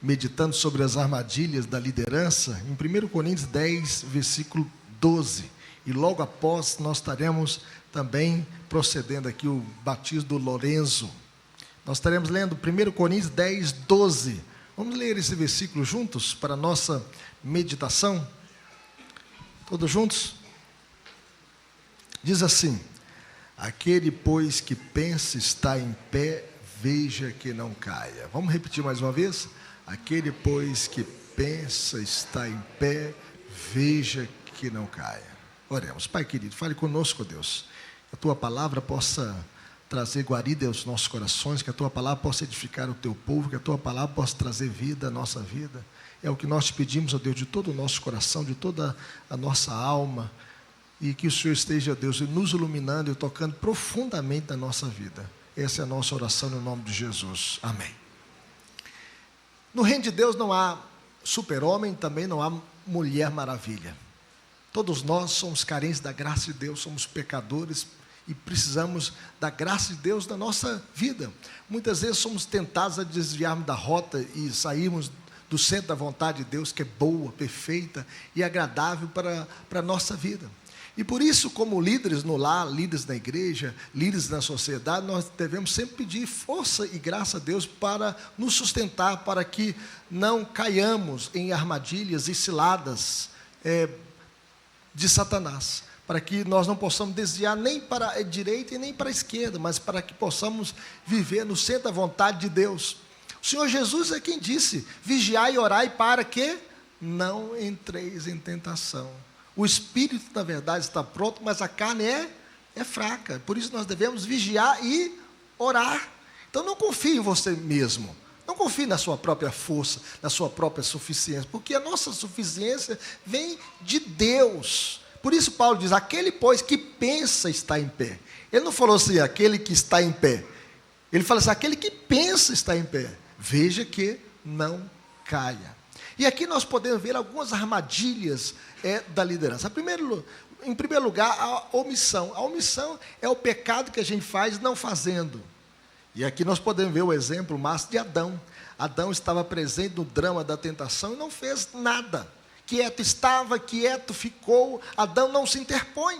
meditando sobre as armadilhas da liderança, em 1 Coríntios 10, versículo 12. E logo após nós estaremos também procedendo aqui o batismo do Lorenzo. Nós estaremos lendo 1 Coríntios 10, 12. Vamos ler esse versículo juntos para a nossa meditação? Todos juntos? Diz assim: aquele, pois, que pensa estar em pé, veja que não caia. Vamos repetir mais uma vez? Aquele, pois, que pensa estar em pé, veja que não caia. Oremos. Pai querido, fale conosco, Deus. Que a Tua palavra possa trazer guarida aos nossos corações, que a Tua palavra possa edificar o Teu povo, que a Tua palavra possa trazer vida à nossa vida. É o que nós te pedimos, ó Deus, de todo o nosso coração, de toda a nossa alma, e que o Senhor esteja, Deus, nos iluminando e tocando profundamente na nossa vida. Essa é a nossa oração no nome de Jesus. Amém. No reino de Deus não há super-homem, também não há mulher maravilha. Todos nós somos carentes da graça de Deus, somos pecadores e precisamos da graça de Deus na nossa vida. Muitas vezes somos tentados a desviarmos da rota e sairmos do centro da vontade de Deus, que é boa, perfeita e agradável para a nossa vida. E por isso, como líderes no lar, líderes na igreja, líderes na sociedade, nós devemos sempre pedir força e graça a Deus para nos sustentar, para que não caiamos em armadilhas e ciladas de Satanás, para que nós não possamos desviar nem para a direita e nem para a esquerda, mas para que possamos viver no centro da vontade de Deus. O Senhor Jesus é quem disse: vigiai e orai para que não entreis em tentação. O espírito, na verdade, está pronto, mas a carne é fraca. Por isso nós devemos vigiar e orar. Então não confie em você mesmo. Não confie na sua própria força, na sua própria suficiência, porque a nossa suficiência vem de Deus. Por isso Paulo diz: aquele, pois, que pensa estar em pé. Ele não falou assim, aquele que está em pé. Ele fala assim, aquele que pensa estar em pé, veja que não caia. E aqui nós podemos ver algumas armadilhas da liderança. Em primeiro lugar, a omissão. A omissão é o pecado que a gente faz não fazendo. E aqui nós podemos ver o exemplo máximo de Adão. Adão estava presente no drama da tentação e não fez nada. Quieto estava, quieto ficou. Adão não se interpõe.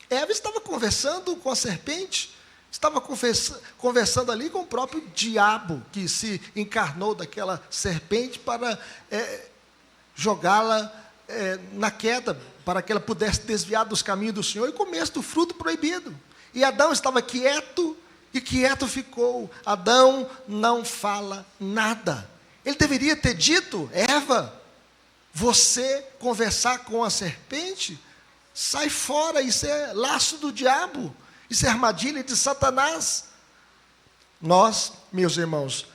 Eva estava conversando com a serpente. Estava conversando ali com o próprio diabo, que se encarnou daquela serpente para jogá-la na queda, para que ela pudesse desviar dos caminhos do Senhor e comer do fruto proibido. E Adão estava quieto, e quieto ficou. Adão não fala nada. Ele deveria ter dito: Eva, você conversar com a serpente, sai fora, isso é laço do diabo. Isso é armadilha de Satanás. Nós, meus irmãos,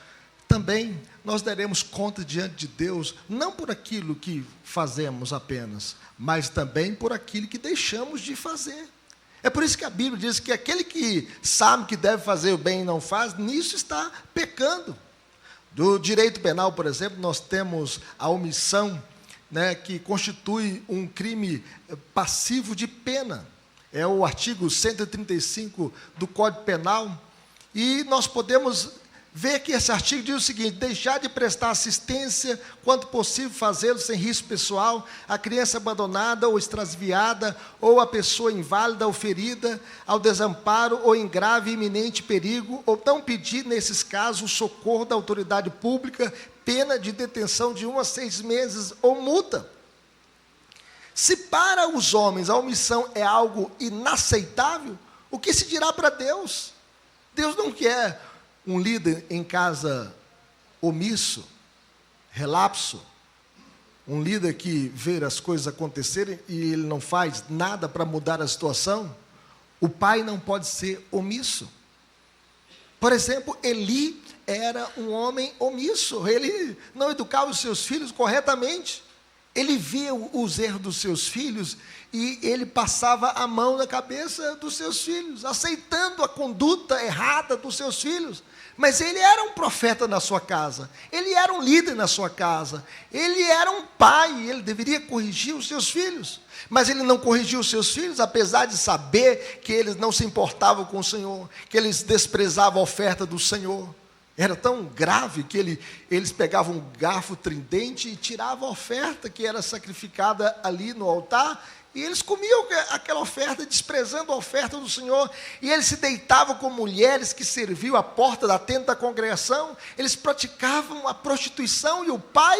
também nós daremos conta diante de Deus, não por aquilo que fazemos apenas, mas também por aquilo que deixamos de fazer. É por isso que a Bíblia diz que aquele que sabe que deve fazer o bem e não faz, nisso está pecando. Do direito penal, por exemplo, nós temos a omissão, que constitui um crime passivo de pena. É o artigo 135 do Código Penal, e nós podemos ver que esse artigo diz o seguinte: deixar de prestar assistência, quanto possível fazê-lo sem risco pessoal, a criança abandonada ou extraviada, ou a pessoa inválida ou ferida, ao desamparo ou em grave e iminente perigo, ou não pedir, nesses casos, o socorro da autoridade pública, pena de detenção de 1 a 6 meses ou multa. Se para os homens a omissão é algo inaceitável, o que se dirá para Deus? Deus não quer um líder em casa omisso, relapso, um líder que vê as coisas acontecerem e ele não faz nada para mudar a situação. O pai não pode ser omisso. Por exemplo, Eli era um homem omisso, ele não educava os seus filhos corretamente. Ele via os erros dos seus filhos e ele passava a mão na cabeça dos seus filhos, aceitando a conduta errada dos seus filhos. Mas ele era um profeta na sua casa, ele era um líder na sua casa, ele era um pai, ele deveria corrigir os seus filhos. Mas ele não corrigiu os seus filhos, apesar de saber que eles não se importavam com o Senhor, que eles desprezavam a oferta do Senhor. Era tão grave que eles pegavam um garfo tridente e tiravam a oferta que era sacrificada ali no altar, e eles comiam aquela oferta, desprezando a oferta do Senhor, e eles se deitavam com mulheres que serviam à porta da tenda da congregação, eles praticavam a prostituição, e o pai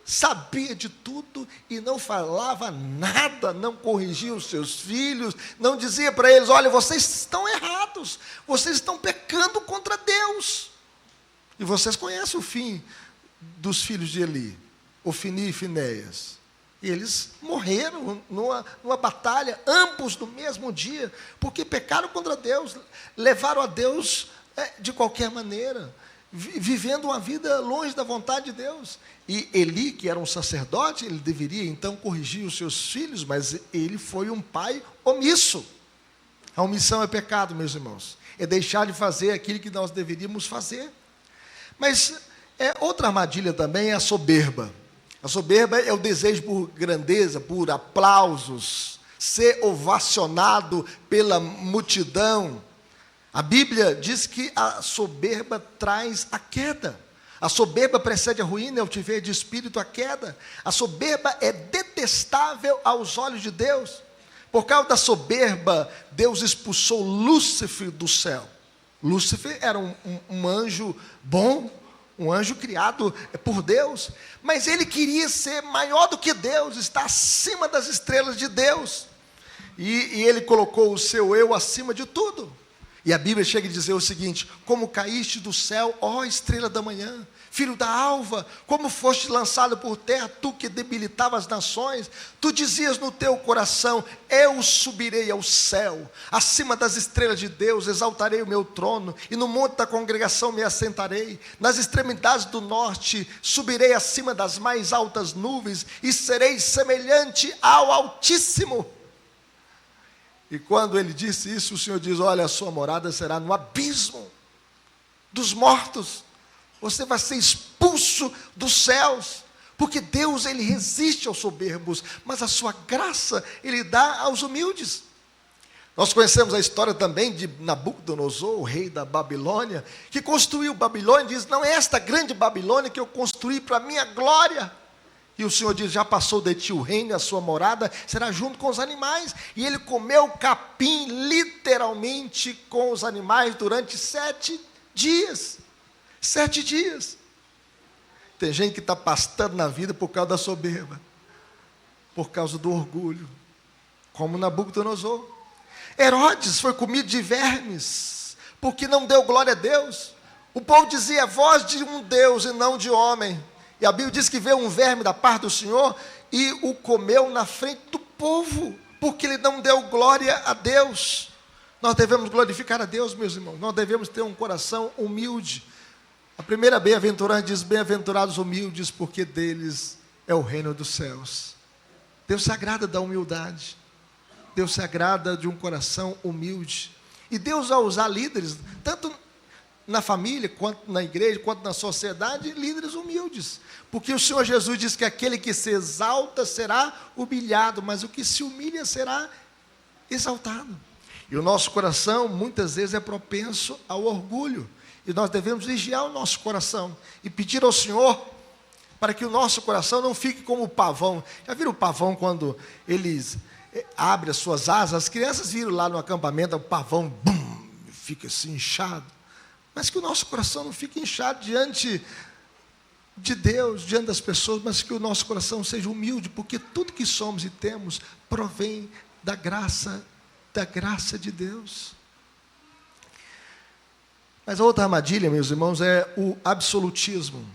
sabia de tudo e não falava nada, não corrigia os seus filhos, não dizia para eles: olha, vocês estão errados, vocês estão pecando contra Deus. E vocês conhecem o fim dos filhos de Eli, Ofni e Finéias. E eles morreram numa batalha, ambos no mesmo dia, porque pecaram contra Deus, levaram a Deus de qualquer maneira, vivendo uma vida longe da vontade de Deus. E Eli, que era um sacerdote, ele deveria então corrigir os seus filhos, mas ele foi um pai omisso. A omissão é pecado, meus irmãos, é deixar de fazer aquilo que nós deveríamos fazer. Mas outra armadilha também é a soberba. A soberba é o desejo por grandeza, por aplausos, ser ovacionado pela multidão. A Bíblia diz que a soberba traz a queda. A soberba precede a ruína, ao tiver de espírito a queda. A soberba é detestável aos olhos de Deus. Por causa da soberba, Deus expulsou Lúcifer do céu. Lúcifer era um anjo bom, um anjo criado por Deus, mas ele queria ser maior do que Deus, estar acima das estrelas de Deus, e ele colocou o seu eu acima de tudo. E a Bíblia chega a dizer o seguinte: como caíste do céu, ó estrela da manhã, filho da alva, como foste lançado por terra, tu que debilitava as nações. Tu dizias no teu coração: eu subirei ao céu, acima das estrelas de Deus, exaltarei o meu trono, e no monte da congregação me assentarei, nas extremidades do norte, subirei acima das mais altas nuvens, e serei semelhante ao Altíssimo. E quando ele disse isso, o Senhor diz: olha, a sua morada será no abismo dos mortos. Você vai ser expulso dos céus, porque Deus, ele resiste aos soberbos, mas a sua graça ele dá aos humildes. Nós conhecemos a história também de Nabucodonosor, o rei da Babilônia, que construiu Babilônia, e diz: não é esta grande Babilônia que eu construí para a minha glória. E o Senhor diz: já passou de ti o reino, e a sua morada será junto com os animais. E ele comeu capim, literalmente, com os animais durante 7 dias. 7 dias. Tem gente que está pastando na vida por causa da soberba, por causa do orgulho, como Nabucodonosor. Herodes foi comido de vermes, porque não deu glória a Deus. O povo dizia: voz de um Deus e não de homem. E a Bíblia diz que veio um verme da parte do Senhor e o comeu na frente do povo, porque ele não deu glória a Deus. Nós devemos glorificar a Deus, meus irmãos. Nós devemos ter um coração humilde. A primeira bem-aventurança diz: bem-aventurados humildes, porque deles é o reino dos céus. Deus se agrada da humildade. Deus se agrada de um coração humilde. E Deus vai usar líderes, tanto na família, quanto na igreja, quanto na sociedade, líderes humildes. Porque o Senhor Jesus diz que aquele que se exalta será humilhado, mas o que se humilha será exaltado. E o nosso coração, muitas vezes, é propenso ao orgulho. E nós devemos vigiar o nosso coração e pedir ao Senhor para que o nosso coração não fique como o pavão. Já viram o pavão quando eles abrem as suas asas? As crianças viram lá no acampamento, o pavão, bum, fica assim inchado. Mas que o nosso coração não fique inchado diante de Deus, diante das pessoas, mas que o nosso coração seja humilde, porque tudo que somos e temos provém da graça de Deus. Mas a outra armadilha, meus irmãos, é o absolutismo,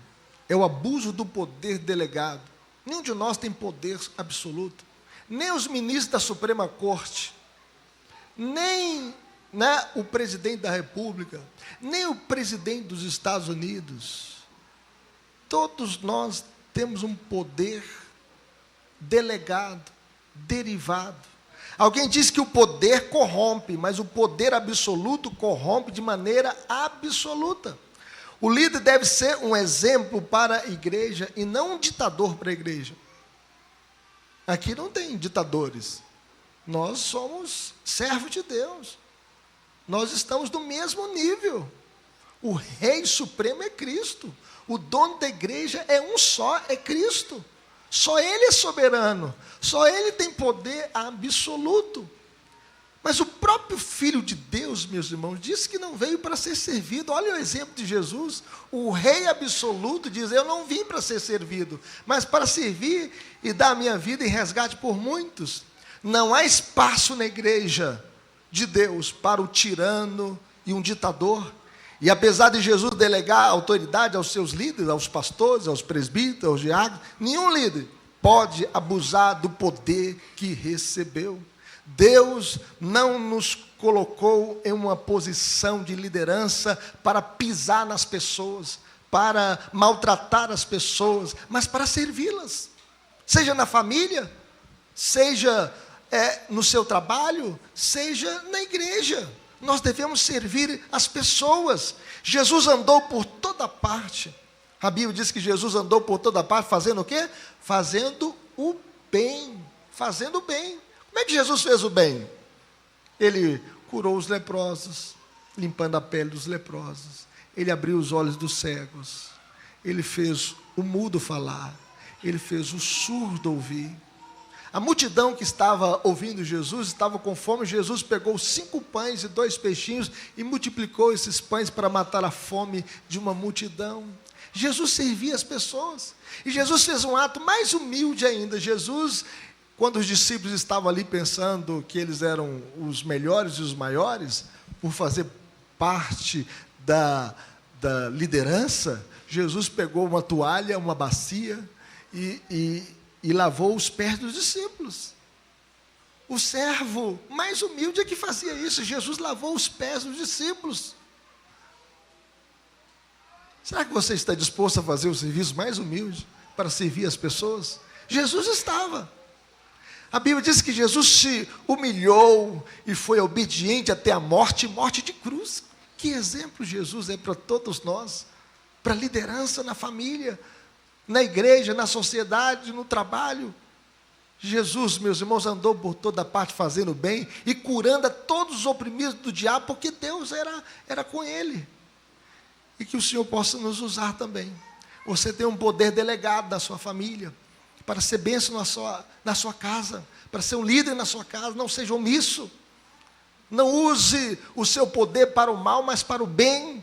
é o abuso do poder delegado. Nenhum de nós tem poder absoluto, nem os ministros da Suprema Corte, nem o presidente da República, nem o presidente dos Estados Unidos. Todos nós temos um poder delegado, derivado. Alguém diz que o poder corrompe, mas o poder absoluto corrompe de maneira absoluta. O líder deve ser um exemplo para a igreja e não um ditador para a igreja. Aqui não tem ditadores. Nós somos servos de Deus. Nós estamos no mesmo nível. O Rei Supremo é Cristo. O dono da igreja é um só, é Cristo. Só Ele é soberano. Só Ele tem poder absoluto. Mas o próprio Filho de Deus, meus irmãos, disse que não veio para ser servido. Olha o exemplo de Jesus. O Rei absoluto diz: eu não vim para ser servido, mas para servir e dar a minha vida em resgate por muitos. Não há espaço na igreja de Deus para o tirano e um ditador. E apesar de Jesus delegar autoridade aos seus líderes, aos pastores, aos presbíteros, aos diáconos, nenhum líder pode abusar do poder que recebeu. Deus não nos colocou em uma posição de liderança para pisar nas pessoas, para maltratar as pessoas, mas para servi-las. Seja na família, seja no seu trabalho, seja na igreja. Nós devemos servir as pessoas. Jesus andou por toda parte. A Bíblia diz que Jesus andou por toda parte fazendo o quê? Fazendo o bem. Fazendo o bem. Como é que Jesus fez o bem? Ele curou os leprosos, limpando a pele dos leprosos. Ele abriu os olhos dos cegos. Ele fez o mudo falar. Ele fez o surdo ouvir. A multidão que estava ouvindo Jesus estava com fome. Jesus pegou 5 pães e 2 peixinhos e multiplicou esses pães para matar a fome de uma multidão. Jesus servia as pessoas. E Jesus fez um ato mais humilde ainda. Jesus, quando os discípulos estavam ali pensando que eles eram os melhores e os maiores, por fazer parte da liderança, Jesus pegou uma toalha, uma bacia e lavou os pés dos discípulos. O servo mais humilde é que fazia isso. Jesus lavou os pés dos discípulos. Será que você está disposto a fazer o serviço mais humilde para servir as pessoas? Jesus estava. A Bíblia diz que Jesus se humilhou e foi obediente até a morte, morte de cruz. Que exemplo Jesus é para todos nós, para a liderança na família, na igreja, na sociedade, no trabalho. Jesus, meus irmãos, andou por toda parte fazendo bem e curando a todos os oprimidos do diabo, porque Deus era com ele. E que o Senhor possa nos usar também. Você tem um poder delegado na sua família, para ser bênção na sua casa, para ser um líder na sua casa. Não seja omisso. Não use o seu poder para o mal, mas para o bem.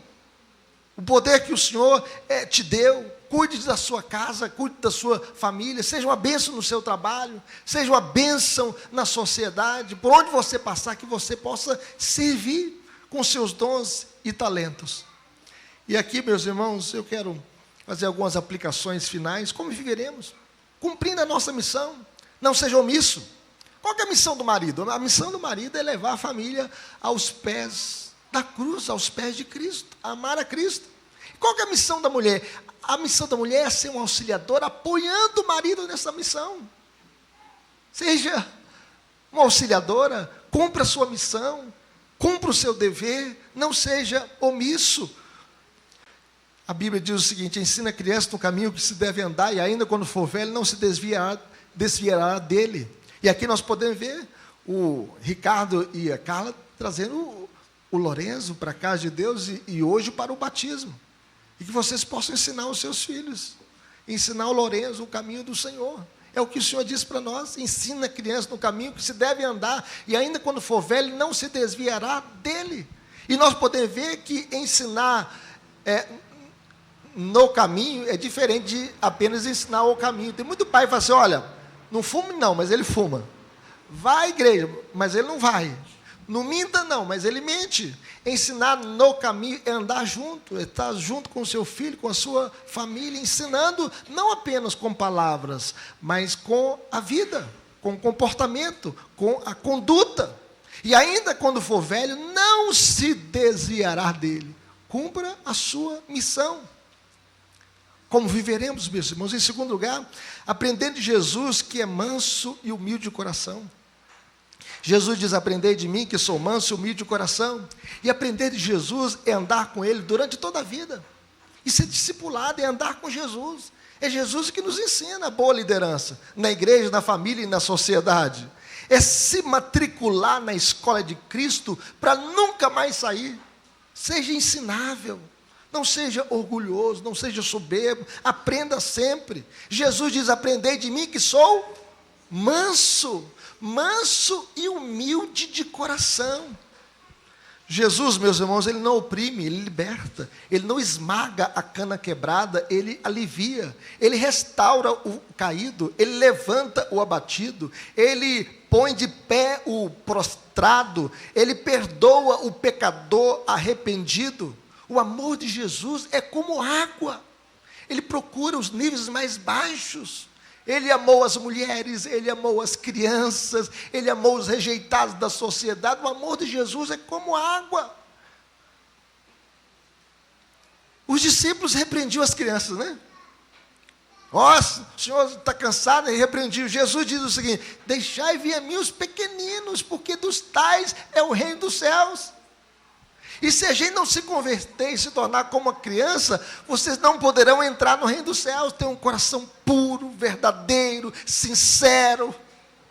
O poder que o Senhor te deu. Cuide da sua casa, cuide da sua família, seja uma bênção no seu trabalho, seja uma bênção na sociedade, por onde você passar, que você possa servir com seus dons e talentos. E aqui, meus irmãos, eu quero fazer algumas aplicações finais. Como viveremos? Cumprindo a nossa missão. Não seja omisso. Qual que é a missão do marido? A missão do marido é levar a família aos pés da cruz, aos pés de Cristo, amar a Cristo. Qual que é a missão da mulher? A missão da mulher é ser um auxiliador, apoiando o marido nessa missão. Seja uma auxiliadora, cumpra a sua missão, cumpra o seu dever, não seja omisso. A Bíblia diz o seguinte: ensina a criança no caminho que se deve andar, e ainda quando for velho não se desviará dele. E aqui nós podemos ver o Ricardo e a Carla trazendo o Lorenzo para a casa de Deus e hoje para o batismo. E que vocês possam ensinar os seus filhos, ensinar o Lorenzo o caminho do Senhor. É o que o Senhor diz para nós: ensina a criança no caminho que se deve andar, e ainda quando for velho não se desviará dele. E nós podemos ver que ensinar no caminho é diferente de apenas ensinar o caminho. Tem muito pai que fala assim: olha, não fume não, mas ele fuma. Vai à igreja, mas ele não vai. Não minta não, mas ele mente. Ensinar no caminho é andar junto, é estar junto com o seu filho, com a sua família, ensinando não apenas com palavras, mas com a vida, com o comportamento, com a conduta. E ainda quando for velho, não se desviará dele. Cumpra a sua missão. Como viveremos, meus irmãos? Em segundo lugar, aprendendo de Jesus, que é manso e humilde de coração. Jesus diz: aprendei de mim, que sou manso e humilde de coração. E aprender de Jesus é andar com Ele durante toda a vida. E ser discipulado é andar com Jesus. É Jesus que nos ensina a boa liderança, na igreja, na família e na sociedade. É se matricular na escola de Cristo para nunca mais sair. Seja ensinável. Não seja orgulhoso, não seja soberbo, aprenda sempre. Jesus diz: aprendei de mim que sou manso, manso e humilde de coração. Jesus, meus irmãos, ele não oprime, ele liberta. Ele não esmaga a cana quebrada, ele alivia. Ele restaura o caído, ele levanta o abatido, ele põe de pé o prostrado, ele perdoa o pecador arrependido. O amor de Jesus é como água. Ele procura os níveis mais baixos. Ele amou as mulheres, ele amou as crianças, ele amou os rejeitados da sociedade. O amor de Jesus é como água. Os discípulos repreendiam as crianças, né? Nossa, o senhor está cansado? E repreendiam. Jesus diz o seguinte: deixai vir a mim os pequeninos, porque dos tais é o reino dos céus. E se a gente não se converter e se tornar como uma criança, vocês não poderão entrar no reino dos céus. Ter um coração puro, verdadeiro, sincero.